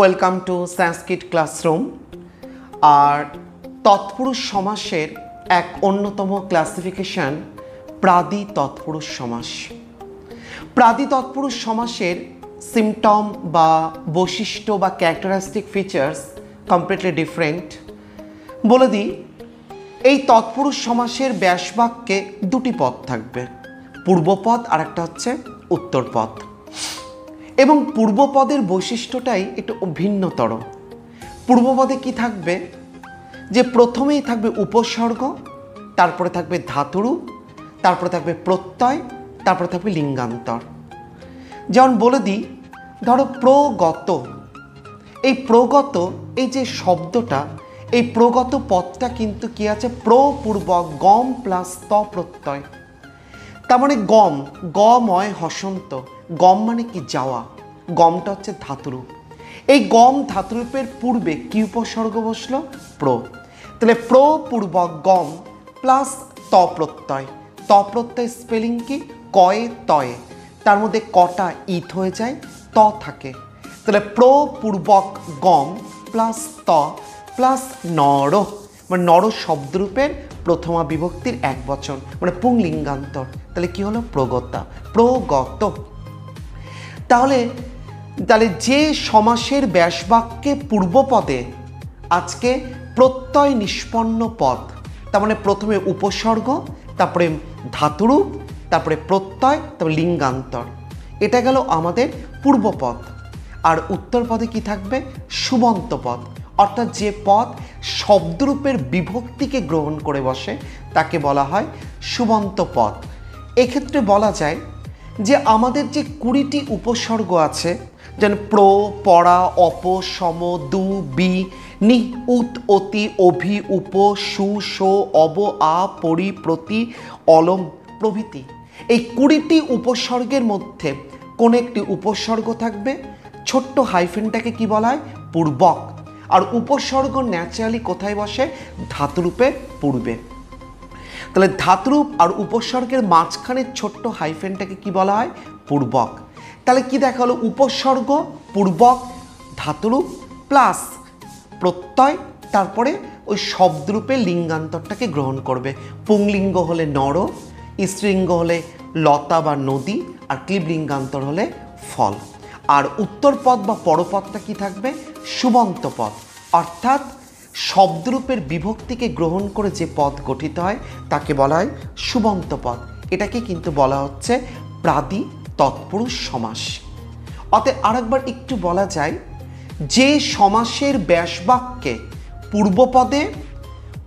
Welcome to Sanskrit classroom. আর তৎপুরুষ সমাসের এক অন্যতম ক্লাসিফিকেশন প্রাদি তৎপুরুষ সমাস। প্রাদি তৎপুরুষ সমাসের সিমটম বা বৈশিষ্ট্য বা ক্যারেক্টারিস্টিক ফিচার্স কমপ্লিটলি ডিফারেন্ট। বলে দিই, এই তৎপুরুষ সমাসের ব্যাসবাক্যে দুটি পদ থাকবে, পূর্বপদ আর একটা হচ্ছে উত্তরপদ। এবং পূর্বপদের বৈশিষ্ট্যটাই একটু ভিন্নতর। পূর্বপদে কি থাকবে, যে প্রথমেই থাকবে উপসর্গ, তারপরে থাকবে ধাতুরূপ, তারপরে থাকবে প্রত্যয়, তারপরে থাকবে লিঙ্গান্তর। যেমন বলে দিই, ধরো প্রগত, এই প্রগত এই যে শব্দটা, এই প্রগত পদটা কিন্তু কি আছে, প্রপূর্বক গম প্লাস ত প্রত্যয়। তার মানে গম, গময় হসন্ত, গম মানে কি যাওয়া, গমটা হচ্ছে ধাতুরূপ। এই গম ধাতুরূপের পূর্বে কি উপসর্গ বসলো, প্র। তাহলে প্রপূর্বক গম প্লাস ত প্রত্যয়। ত প্রত্যয় স্পেলিং কি, কয়ে তয়ে, তার মধ্যে কটা ইথ হয়ে যায়, ত থাকে। তাহলে প্রপূর্বক গম প্লাস ত প্লাস নর, মানে নর শব্দরূপের প্রথমা বিভক্তির এক বচন, মানে পুংলিঙ্গান্তর। তাহলে কি হলো, প্রগতা, প্রগত। তাহলে যে সমাসের ব্যাসবাক্যে পূর্বপদে আজকে প্রত্যয় নিষ্পন্ন পদ, তার মানে প্রথমে উপসর্গ, তারপরে ধাতুরূপ, তারপরে প্রত্যয়, তারপরে লিঙ্গান্তর, এটা গেল আমাদের পূর্বপদ। আর উত্তর পদে কি থাকবে, সুবন্ত পদ, অর্থাৎ যে পদ শব্দরূপের বিভক্তিকে গ্রহণ করে বসে তাকে বলা হয় সুবন্ত পদ। এক্ষেত্রে বলা যায় যে আমাদের যে 20টি উপসর্গ আছে, যেমন প্র, পরা, অপ, সম, দু, বি, নি, উত, অতি, অভি, উপ, সু, সো, অব, আ, পরি, প্রতি, অলম প্রভৃতি, এই 20টি উপসর্গের মধ্যে কোন একটি উপসর্গ থাকবে, ছোট্ট হাইফেনটাকে কি বলা হয়, পূর্বক। আর উপসর্গ ন্যাচারালি কোথায় বসে, ধাতুরূপের পূর্বে। তাহলে ধাতুরূপ আর উপসর্গের মাঝখানে ছোট্ট হাইফেনটাকে কি বলা হয়, পূর্বক। তাহলে কি দেখা হলো, উপসর্গ পূর্বক ধাতুরূপ প্লাস প্রত্যয়, তারপরে ওই শব্দরূপে লিঙ্গান্তরটাকে গ্রহণ করবে। পুংলিঙ্গ হলে নর, স্ত্রীলিঙ্গ হলে লতা বা নদী, আর ক্লীবলিঙ্গান্তর হলে ফল। আর উত্তরপদ বা পরপদটা কি থাকবে, সুবন্ত পদ, অর্থাৎ শব্দরূপের বিভক্তিকে গ্রহণ করে যে পদ গঠিত হয় তাকে বলা হয় সুবন্ত পদ। এটাকে কিন্তু বলা হচ্ছে প্রাদি তৎপুরুষ সমাস। অতএব আরেকবার একটু বলা যায়, যে সমাসের ব্যাসবাক্যে পূর্বপদে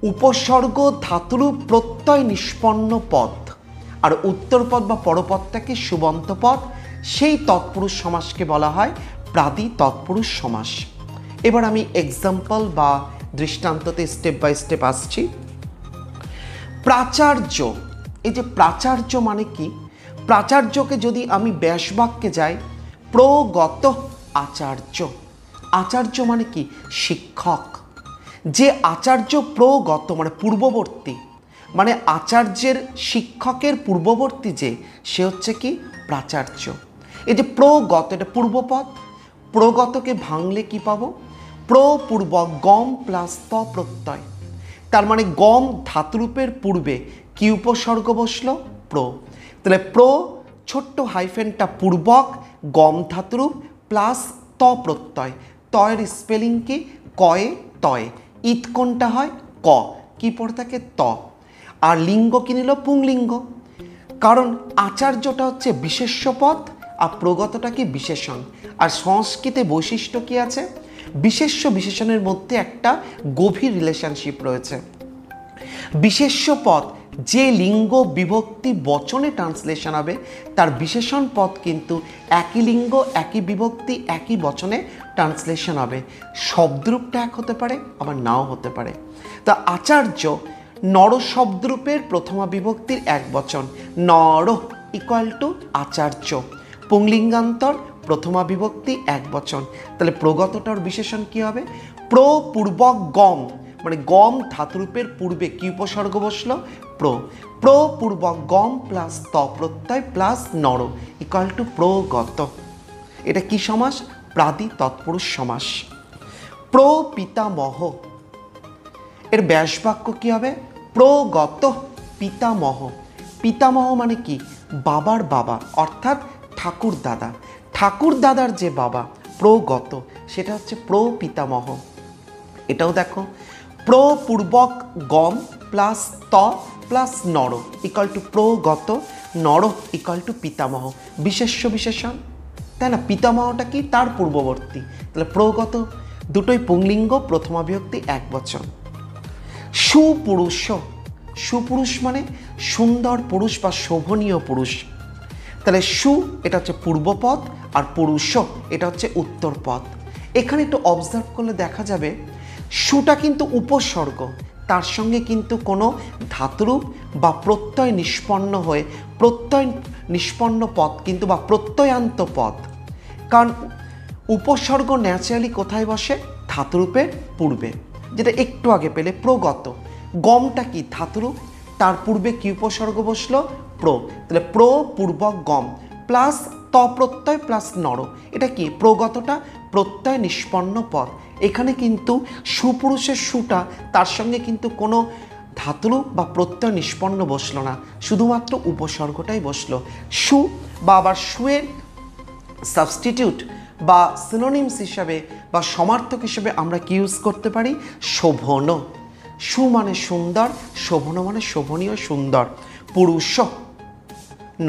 উপসর্গ, ধাতুরূপ, প্রত্যয় নিষ্পন্ন পদ, আর উত্তরপদ বা পরপদটাকে সুবন্ত পদ, সেই তৎপুরুষ সমাসকে বলা হয় প্রাদি তৎপুরুষ সমাস। এবার আমি এক্সাম্পল বা দৃষ্টান্ততে স্টেপ বাই স্টেপ আসছি। প্রাচার্য, এই যে প্রাচার্য মানে কি, প্রাচার্যকে যদি আমি ব্যাসবাক্যে যাই, প্রগত আচার্য। আচার্য মানে কি, শিক্ষক। যে আচার্য প্রগত মানে পূর্ববর্তী, মানে আচার্যের শিক্ষকের পূর্ববর্তী যে, সে হচ্ছে কি প্রাচার্য। এই যে প্রগত, এটা পূর্বপদ, প্রগতকে ভাঙলে কি পাবো, প্রপূর্বক গম প্লাস ত প্রত্যয়। তার মানে গম ধাতুরূপের পূর্বে কি উপসর্গ বসলো, প্র। তাহলে প্র ছোট্ট হাইফেনটা পূর্বক গম ধাতুরূপ প্লাস ত প্রত্যয়। তয়ের স্পেলিং কি, কয়ে তয়ে, ইত কোনটা হয়, ক, কি পড়ে থাকে, ত। আর লিঙ্গ কি নিল, পুংলিঙ্গ, কারণ আচার্যটা হচ্ছে বিশেষ্য পদ আর প্রগতটা কি বিশেষণ। আর সংস্কৃতে বৈশিষ্ট্য কি আছে, বিশেষ্য বিশেষণের মধ্যে একটা গভীর রিলেশনশিপ রয়েছে। বিশেষ্য পদ যে লিঙ্গ বিভক্তি বচনে ট্রান্সলেশন হবে, তার বিশেষণ পদ কিন্তু একই লিঙ্গ একই বিভক্তি একই বচনে ট্রান্সলেশন হবে। শব্দরূপটা এক হতে পারে, আবার নাও হতে পারে। তা আচার্য নর শব্দরূপের প্রথমা বিভক্তির এক বচন, নর ইকুয়াল টু আচার্য। পুংলিঙ্গান্তর প্রথমা বিভক্তি এক বচন। তাহলে প্রগতটার বিশেষণ কি হবে, প্রপূর্বক গম, মানে গম ধাতুরূপের পূর্বে কি উপসর্গ বসলো, প্র। প্রপূর্বক গম প্লাস ত প্রত্যয় প্লাস নর ইকুয়াল টু প্রগত। এটা কি সমাস, প্রাদি তৎপুরুষ সমাস। প্রপিতামহ, এর ব্যাসবাক্য কি হবে? প্রগত পিতামহ। পিতামহ মানে কি? বাবার বাবা, অর্থাৎ ঠাকুর দাদা। ঠাকুর দাদার যে বাবা প্রগত, সেটা হচ্ছে প্রপিতামহ। এটাও দেখো, প্রপূর্বক গম প্লাস ত প্লাস নর ইকাল টু প্রগত, নর ইকাল টু পিতামহ। বিশেষ্য বিশেষণ, তাই না? পিতামহটা কি? তার পূর্ববর্তী। তাহলে প্রগত দুটোই পুংলিঙ্গ, প্রথমা বিভক্তি একবচন। সুপুরুষ, সুপুরুষ মানে সুন্দর পুরুষ বা শোভনীয় পুরুষ। তাহলে সু এটা হচ্ছে পূর্বপদ, আর পুরুষ এটা হচ্ছে উত্তরপদ। এখানে একটু অবজার্ভ করলে দেখা যাবে সুটা কিন্তু উপসর্গ, তার সঙ্গে কিন্তু কোনো ধাতুরূপ বা প্রত্যয় নিষ্পন্ন হয়ে, প্রত্যয় নিষ্পন্ন পদ কিন্তু বা প্রত্যয়ান্ত পদ। কারণ উপসর্গ ন্যাচারালি কোথায় বসে? ধাতুরূপের পূর্বে, যেটা একটু আগে পেলে প্রগত। গমটা কি? ধাতুরূপ, তার পূর্বে কি উপসর্গ বসলো? প্র। তাহলে প্র পূর্বক গম প্লাস ত প্রত্যয় প্লাস নর, এটা কি? প্রগতটা প্রত্যয় নিষ্পন্ন পদ। এখানে কিন্তু সুপুরুষের সুটা, তার সঙ্গে কিন্তু কোনো ধাতুরূপ বা প্রত্যয় নিষ্পন্ন বসলো না, শুধুমাত্র উপসর্গটাই বসলো। সু বা আবার সুয়ের সাবস্টিটিউট বা সিনোনিমস হিসাবে বা সমার্থক হিসেবে আমরা কি ইউজ করতে পারি? শোভন। সু মানে সুন্দর, শোভন মানে শোভনীয় সুন্দর। পুরুষ,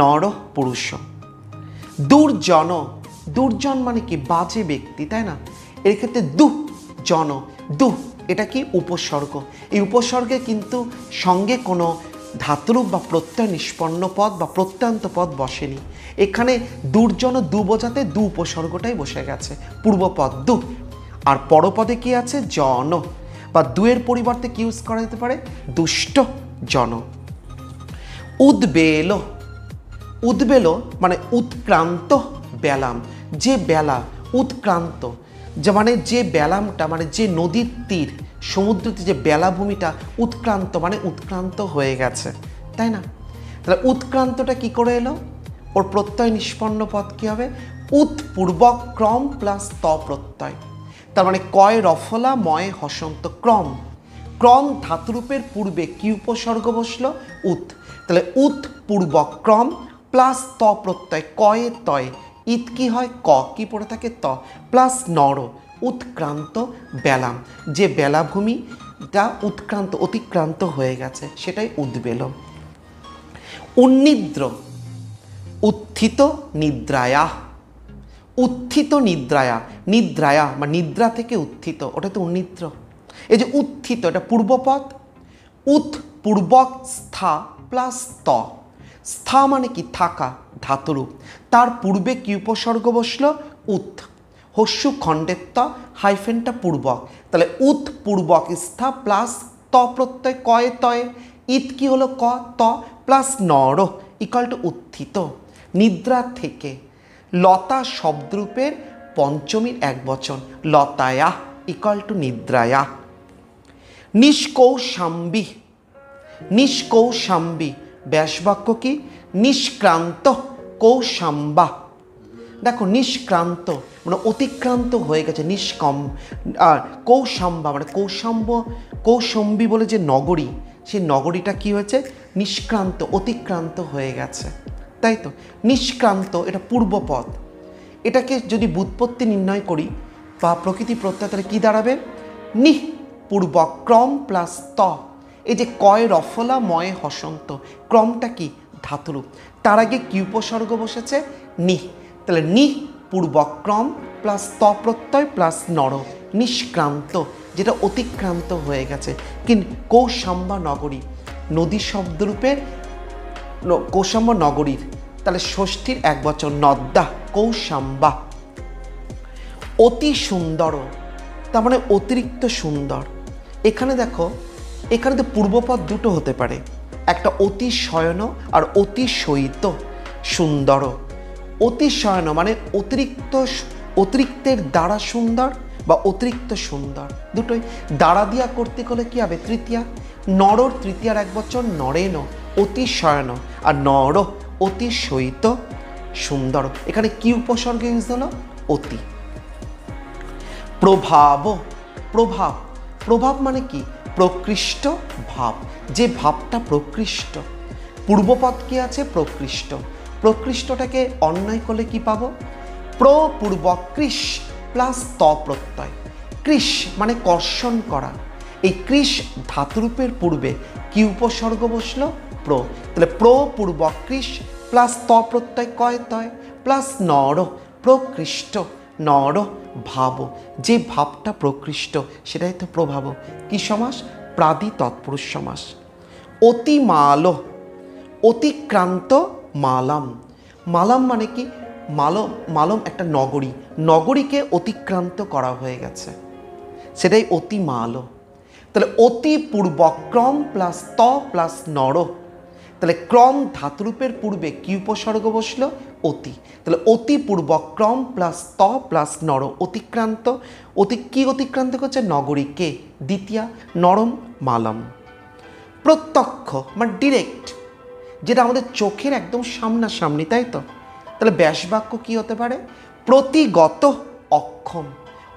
নর পুরুষ। দুর্জন, দুর্জন মানে কি? বাজে ব্যক্তি, তাই না? এর ক্ষেত্রে দুজন, দু এটা কি? উপসর্গ। এই উপসর্গে কিন্তু সঙ্গে কোনো ধাতুরূপ বা প্রত্যয় নিষ্পন্ন পদ বা প্রত্যয়ান্ত পদ বসেনি। এখানে দুর্জন দু বোঝাতে দু উপসর্গটাই বসে গেছে, পূর্বপদ দু। আর পরপদে কি আছে? জন, বা দুয়ের পরিবর্তে কি ইউজ করা যেতে পারে? দুষ্ট জন। উদ্বেল, উদ্বেল মানে উৎক্রান্ত ব্যালাম, যে বেলা উৎক্রান্ত, যে মানে যে ব্যালামটা মানে যে নদীর তীর, সমুদ্রতে যে বেলাভূমিটা উৎক্রান্ত মানে উৎক্রান্ত হয়ে গেছে, তাই না? তাহলে উৎক্রান্তটা কি করে এলো? ওর প্রত্যয় নিষ্পন্ন পদ কি হবে? উৎপূর্বক ক্রম প্লাস ত প্রত্যয়। তার মানে কয় রফলা ময় হসন্ত, ক্রম। ক্রম ধাতুরূপের পূর্বে কি উপসর্গ বসলো? উৎ। তাহলে উৎপূর্বক ক্রম প্লাস ত প্রত্যয়, কয়ে তয়, ইত কি হয়? ক, কি পড়ে থাকে? ত, প্লাস নর, উৎক্রান্ত বেলাম, যে বেলাভূমিটা উৎক্রান্ত অতিক্রান্ত হয়ে গেছে, সেটাই উদ্বেল। উন্নিদ্র, উত্থিত নিদ্রায়া, উত্থিত নিদ্রায়া, নিদ্রায়া বা নিদ্রা থেকে উত্থিত, ওটা তো উন্নিদ্র। এই যে উত্থিত, এটা পূর্বপদ। উৎ পূর্বক স্থা প্লাস ত, স্থা মানে কি? থাকা, ধাতুরূপ, তার পূর্বে কি উপসর্গ বসলো? উৎ। হস্যু খণ্ডের ত, হাইফেনটা পূর্বক, তাহলে উৎ পূর্বক স্থা প্লাস ত প্রত্যয়, কয়ে তয়ে, ইত কি হলো? ক, ত প্লাস নর ইকাল টু উত্থিত। নিদ্রা থেকে। লতা শব্দরূপের পঞ্চমীর একবচন, লতায়া ইকাল টু নিদ্রায়া। নিষ্কৌশাম্বী, নিষ্কৌশাম্বী ব্যাসবাক্য কি? নিষ্ক্রান্ত কৌশাম্বা। দেখো নিষ্ক্রান্ত মানে অতিক্রান্ত হয়ে গেছে, নিষ্কম। আর কৌশাম্বা মানে কৌশম্বী বলে যে নগরী, সেই নগরীটা কি হয়েছে? নিষ্ক্রান্ত, অতিক্রান্ত হয়ে গেছে, তাই তো? নিষ্ক্রান্ত এটা পূর্বপদ। এটাকে যদি ব্যুৎপত্তি নির্ণয় করি বা প্রকৃতি প্রত্যয়, তাহলে কী দাঁড়াবে? নিঃ পূর্বক ক্রম প্লাস ত। এই যে কয় রফলা ময় হসন্ত, ক্রমটা কি? ধাতুরূপ, তার আগে কি উপসর্গ বসেছে? নিঃ। তাহলে নিঃ পূর্বক ক্রম প্লাস ত প্রত্যয় প্লাস নর, নিষ্ক্রান্ত, যেটা অতিক্রান্ত হয়ে গেছে। কিন্তু কৌশাম্বা নগরী, নদী শব্দরূপের কৌশাম্বা নগরীর, তাহলে ষষ্ঠীর একবচন নদ্দা, কৌশাম্বা। অতি সুন্দর, তার মানে অতিরিক্ত সুন্দর। এখানে দেখো, এখানে তো পূর্বপদ দুটো হতে পারে, একটা অতি শয়ন আর অতি শয়িত সুন্দর। অতি শয়ন মানে অতিরিক্ত, অতিরিক্তের দ্বারা সুন্দর বা অতিরিক্ত সুন্দর, দুটোই। দ্বারা দিয়া করতে গেলে কি হবে? তৃতীয়া। নরর তৃতীয়ার একবচন নরেন, অতি শয়ন, আর নর অতি শয়িত সুন্দর। এখানে কি উপসর্গ ইউজ হলো? অতি। প্রভাব, প্রভাব, প্রভাব মানে কি? প্রকৃষ্ট ভাব, যে ভাবটা প্রকৃষ্ট। পূর্বপদ কি আছে? প্রকৃষ্ট। প্রকৃষ্টটাকে অন্যায় করলে কি পাবো? পূর্ব কৃষ প্লাস ত প্রত্যয়। কৃষ মানে কর্ষণ করা। এই কৃষ ধাতুরূপের পূর্বে কি উপসর্গ বসলো? প্র। তাহলে পূর্ব কৃষ প্লাস ত প্রত্যয় কয় তয় প্লাস নর, প্রকৃষ্ট নর ভাব, যে ভাবটা প্রকৃষ্ট সেটাই তো প্রভাব। কি সমাস? প্রাদি তৎপুরুষ সমাস। অতিমাল, অতিক্রান্ত মালাম। মালাম মানে কি? মালম একটা নগরী, নগরীকে অতিক্রান্ত করা হয়ে গেছে, সেটাই অতিমাল। তাহলে অতি পূর্বক্রম প্লাস ত প্লাস নর, তাহলে ক্রম ধাতুরূপের পূর্বে কি উপসর্গ বসলো? অতি। তাহলে অতি পূর্বক্রম প্লাস ত প্লাস নর, অতিক্রান্ত। কি অতিক্রান্ত করছে? নগরীকে। দ্বিতীয়া নরম মালম। প্রত্যক্ষ মানে ডিরেক্ট, যেটা আমাদের চোখের একদম সামনাসামনি, তাই তো? তাহলে ব্যাসবাক্য কি হতে পারে? প্রতিগত অক্ষম।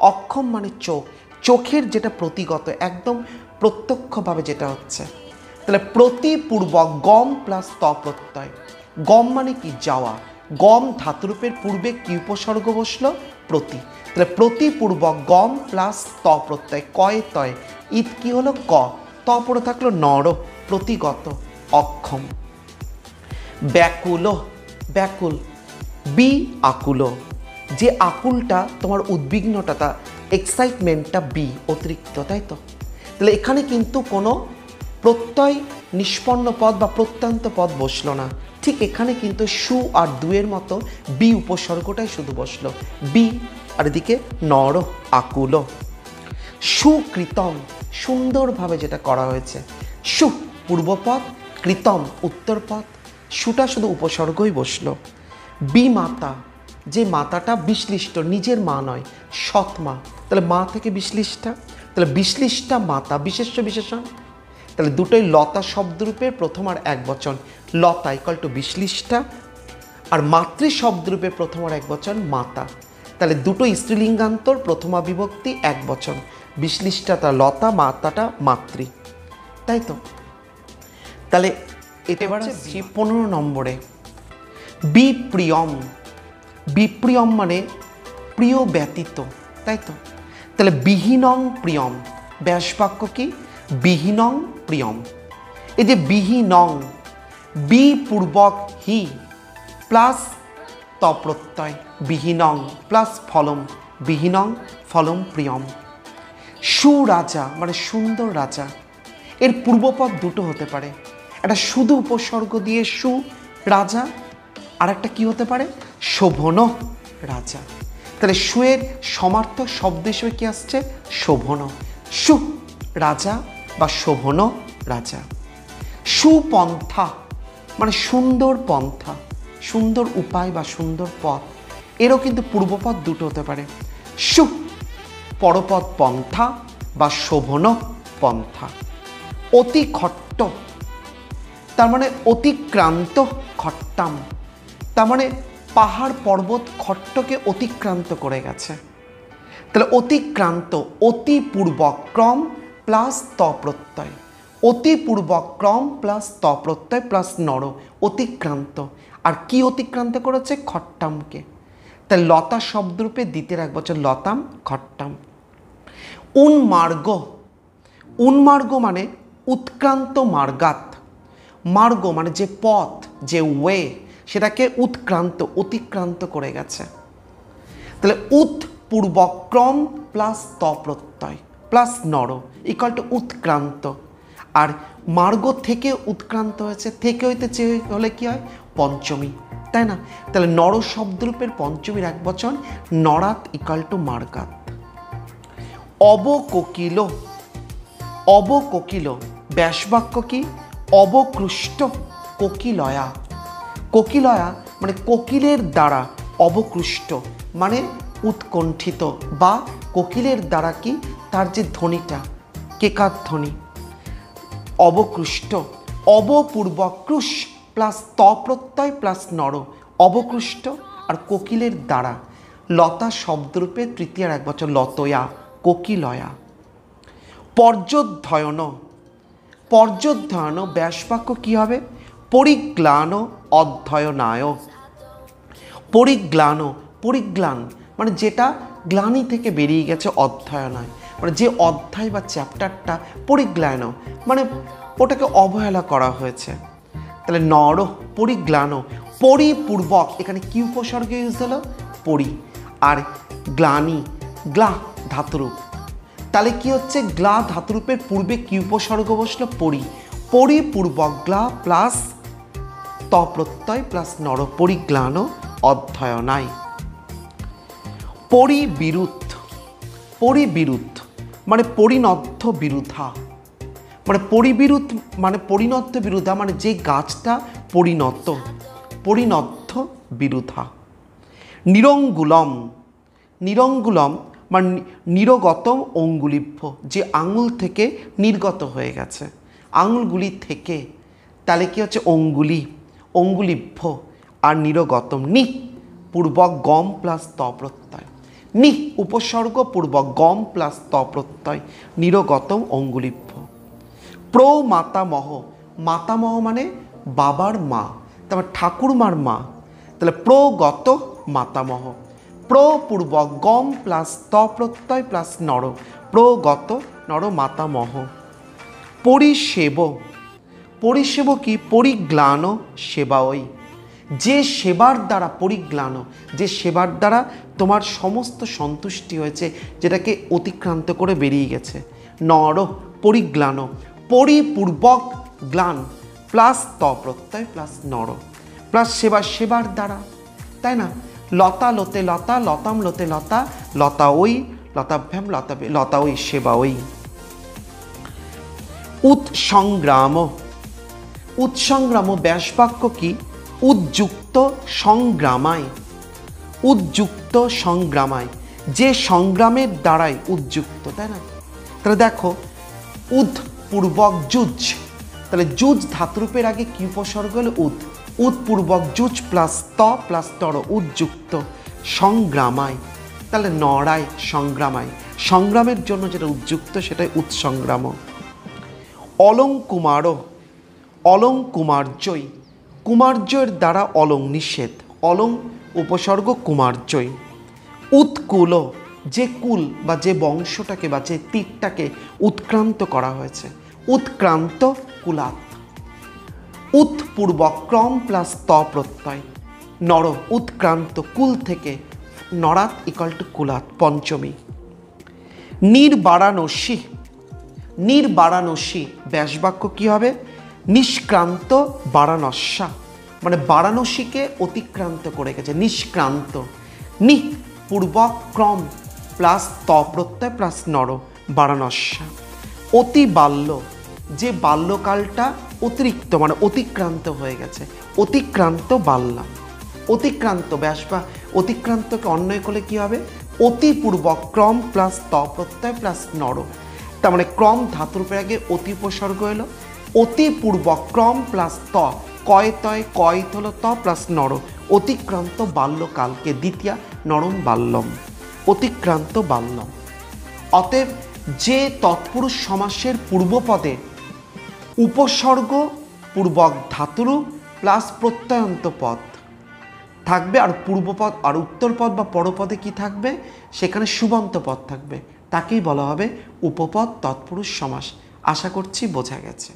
অক্ষম মানে চোখ, চোখের যেটা প্রতিগত, একদম প্রত্যক্ষভাবে যেটা হচ্ছে। তাহলে প্রতিপূর্বক গম প্লাস ত প্রত্যয়। গম মানে কি? যাওয়া। গম ধাতুরূপের পূর্বে কি উপসর্গ বসলো? প্রতি। তাহলে প্রতিপূর্বক গম প্লাস ত প্রত্যয় কয় তয়, ঈদ কি হলো? ক। ত পড়ে থাকলো নর, প্রতিগত অক্ষম। ব্যাকুল, ব্যাকুল বি আকুল, যে আকুলটা তোমার উদ্বিগ্নটা, তা এক্সাইটমেন্টটা বি অতিরিক্ত, তাই তো? তাহলে এখানে কিন্তু কোনো প্রত্যয় নিষ্পন্ন পদ বা প্রত্যন্ত পদ বসলো না। ঠিক এখানে কিন্তু সু আর দুয়ের মতো বি উপসর্গটাই শুধু বসলো, বি। আর এদিকে নর আকুল। সুকৃতম, সুন্দরভাবে যেটা করা হয়েছে। সু পূর্বপদ, কৃতম উত্তরপদ, সুটা শুধু উপসর্গই বসলো। বিমাতা, যে মাতাটা বিশ্লিষ্ট, নিজের মা নয়, সৎ মা। তাহলে মা থেকে বিশ্লিষ্টা, তাহলে বিশ্লিষ্টা মাতা, বিশেষ্য বিশেষণ। তাহলে দুটোই লতা শব্দরূপের প্রথম আর এক বচন, লতা ইকাল টু বিশ্লিষ্টা। আর মাতৃ শব্দরূপে প্রথম আর এক বচন মাতা। তাহলে দুটো স্ত্রীলিঙ্গান্তর, প্রথমা বিভক্তি এক বচন, বিশ্লিষ্টাটা লতা, মাতাটা মাতৃ, তাই তো? তাহলে এটা এবার 15 নম্বরে বিপ্রিয়ম। বিপ্রিয়ম মানে প্রিয় ব্যতীত, তাই তো? তাহলে বিহীনং প্রিয়ম, ব্যাসবাক্য কি? বিহীনং প্রিয়ম। এই যে বিহীনং, বি পূর্বক হি প্লাস ত প্রত্যয়, বিহীনং প্লাস ফলম, বিহীনং ফলম প্রিয়ম। সুরাজা মানে সুন্দর রাজা। এর পূর্বপদ দুটো হতে পারে, একটা শুধু উপসর্গ দিয়ে সু রাজা, আর একটা কি হতে পারে? শোভন রাজা। তাহলে সুয়ের সমার্থক শব্দ হিসেবে কি আসছে? শোভন। সু রাজা বা শোভন রাজা। সুপন্থা মানে সুন্দর পন্থা, সুন্দর উপায় বা সুন্দর পথ। এরও কিন্তু পূর্বপদ দুটো হতে পারে, সু পরপদ পন্থা বা শোভন পন্থা। অতি খট্ট তার মানে অতিক্রান্ত খট্টাম, তার মানে পাহাড় পর্বত খট্টকে অতিক্রান্ত করে গেছে। তাহলে অতিক্রান্ত, অতি পূর্বক্রম প্লাস ত প্রত্যয়, অতি পূর্বক্রম প্লাস ত প্রত্যয় প্লাস নর, অতিক্রান্ত। আর কি অতিক্রান্ত করেছে? খট্টামকে। তাই লতা শব্দরূপে দ্বিতীয় এক বছর লতাম, খট্টাম। উন্মার্গ, উন্মার্গ মানে উৎক্রান্ত মার্গাত। মার্গ মানে যে পথ, যে ওয়ে, সেটাকে উৎক্রান্ত, অতিক্রান্ত করে গেছে। তাহলে উৎ পূর্বক্রম প্লাস ত প্রত্যয় প্লাস নর ইকাল টু উৎক্রান্ত। আর মার্গ থেকে উৎক্রান্ত হয়েছে, থেকে হইতে চেয়ে হলে কি হয়? পঞ্চমী, তাই না? তাহলে নর শব্দরূপের পঞ্চমীর এক বচন নরাত ইকাল টু মার্গাত। অবকোকিল, অবকোকিল ব্যাসবাক্য কি? অবকৃষ্ট কোকিলয়া। কোকিলয়া মানে কোকিলের দ্বারা, অবকৃষ্ট মানে উৎকণ্ঠিত, বা কোকিলের দ্বারা কি? তার যে ধ্বনিটা, কেকার ধ্বনি। অবকৃষ্ট, অবপূর্বকৃষ প্লাস ত প্রত্যয় প্লাস নর, অবকৃষ্ট আর কোকিলের দ্বারা। লতা শব্দরূপে তৃতীয়ার এক বছর লতয়া, কোকিলয়া। পর্যধ্যয়ন, পর্যধ্যয়ন ব্যাসবাক্য কি হবে? পরিগ্লান অধ্যয়নায়। পরিগ্লান, পরিগ্লান মানে যেটা গ্লানি থেকে বেরিয়ে গেছে, অধ্যয়নায় মানে যে অধ্যায় বা চ্যাপ্টারটা পরিগ্লান মানে ওটাকে অবহেলা করা হয়েছে। তাহলে নর পরিগ্লান, পরিপূর্বক, এখানে কি উপসর্গ ইউজ হলো? পরি। আর গ্লানি, গ্লা ধাতুরূপ, তাহলে কি হচ্ছে? গ্লা ধাতুরূপের পূর্বে কি উপসর্গ বসলো? পরি। পরিপূর্বক গ্লা প্লাস ত প্রত্যয় প্লাস নর, পরিগ্লান অধ্যয়নায়। পরিবিরুদ্ধ, পরিবিরুদ্ধ মানে পরিণদ্ধ বিরুদ্ধা, মানে পরিবিরুদ্ধ মানে পরিণদ্ধ বিরুদ্ধা মানে যে গাছটা পরিণত, পরিণদ্ধ বিরুদ্ধা। নিরঙ্গুলম, নিরঙ্গুলম মানে নিরগতম অঙ্গুলিভ্য, যে আঙুল থেকে নির্গত হয়ে গেছে, আঙুলগুলি থেকে, তাহলে কি হচ্ছে? অঙ্গুলি, অঙ্গুলিভ্য। আর নিরগতম, নি পূর্বক গম প্লাস ত প্রত্যয়, নি উপসর্গ পূর্বক গম প্লাস ত প্রত্যয়, নিরগতম অঙ্গুলিভ্য। প্রমাতামহ, মাতামহ মানে বাবার মা, তারপর ঠাকুরমার মা, তাহলে প্রগত মাতামহ। প্রপূর্বক গম প্লাস ত প্রত্যয় প্লাস নর, প্রগত নর মাতামহ। পরিষেব, পরিষেব কি? পরিগ্লান সেবাওই, যে সেবার দ্বারা, পরিগ্লান যে সেবার দ্বারা তোমার সমস্ত সন্তুষ্টি হয়েছে, যেটাকে অতিক্রান্ত করে বেরিয়ে গেছে। নর পরিগ্লান, পরিপূর্বক গ্লান প্লাস ত প্রত্যয় প্লাস নর প্লাস সেবা, সেবার দ্বারা, তাই না? লতা লোতে লতা, লতাম লোতে লতা, লতা ওই, লতাভ্যাম লতাবে, লতা ওই সেবা ওই। উৎসংগ্রাম, উৎসংগ্রাম ব্যাসবাক্য কি? উদ্যুক্ত সংগ্রামায়, উদ্যুক্ত সংগ্রামায়, যে সংগ্রামের দ্বারাই উদ্যুক্ত, তাই না? তাহলে দেখো উদ পূর্বক যুজ, তাহলে যুজ ধাতুরূপের আগে কি উপসর্গ হলো? উদ, উৎপূর্বক যুজ প্লাস ত প্লাস তর, উদ্যুক্ত সংগ্রামায়, তাহলে নড়ায় সংগ্রামায়, সংগ্রামের জন্য যেটা উদ্যুক্ত সেটাই উৎসংগ্রাম। অলংকুমার, অলংকুমার্যই, কুমার্যের দ্বারা অলং নিষেধ, অলং উপসর্গ কুমার্যই। উৎকুল, যে কুল বা যে বংশটাকে বা যে তীরটাকে উৎক্রান্ত করা হয়েছে, উৎক্রান্ত কুলাত। উৎপূর্বক ক্রম প্লাস ত প্রত্যয়, নর উৎক্রান্ত কুল থেকে, নরাত ইকাল টু কুলাত, পঞ্চমী। নির্বারাণসী, নির্বারাণসী ব্যাসবাক্য কি হবে? নিষ্ক্রান্ত বারাণস্যা মানে বারাণসীকে অতিক্রান্ত করে গেছে, নিষ্ক্রান্ত। নি পূর্বক ক্রম প্লাস ত প্রত্যয় প্লাস নর, বারাণস্যা। অতি বাল্য, যে বাল্যকালটা অতিরিক্ত মানে অতিক্রান্ত হয়ে গেছে, অতিক্রান্ত বাল্যা। অতিক্রান্ত ব্যাসবা অতিক্রান্তকে অন্বয় করলে কি হবে? অতিপূর্বক ক্রম প্লাস ত প্রত্যয় প্লাস নর, তার মানে ক্রম ধাতুরূপের আগে অতি উপসর্গ এলো, অতিপূর্বক ক্রম প্লাস ত, কয় তয় কয়ত হলো ত প্লাস নর, অতিক্রান্ত বাল্যকালকে দ্বিতীয়া নরম বাল্যম, অতিক্রান্ত বাল্যম। অতএব যে তৎপুরুষ সমাসের পূর্বপদে উপসর্গ পূর্বক ধাতুরূপ প্লাস প্রত্যয়ন্ত পদ থাকবে, আর পূর্বপদ আর উত্তরপদ বা পরপদে কি থাকবে? সেখানে সুবন্ত পদ থাকবে, তাকেই বলা হবে উপপদ তৎপুরুষ সমাস। আশা করছি বোঝা গেছে।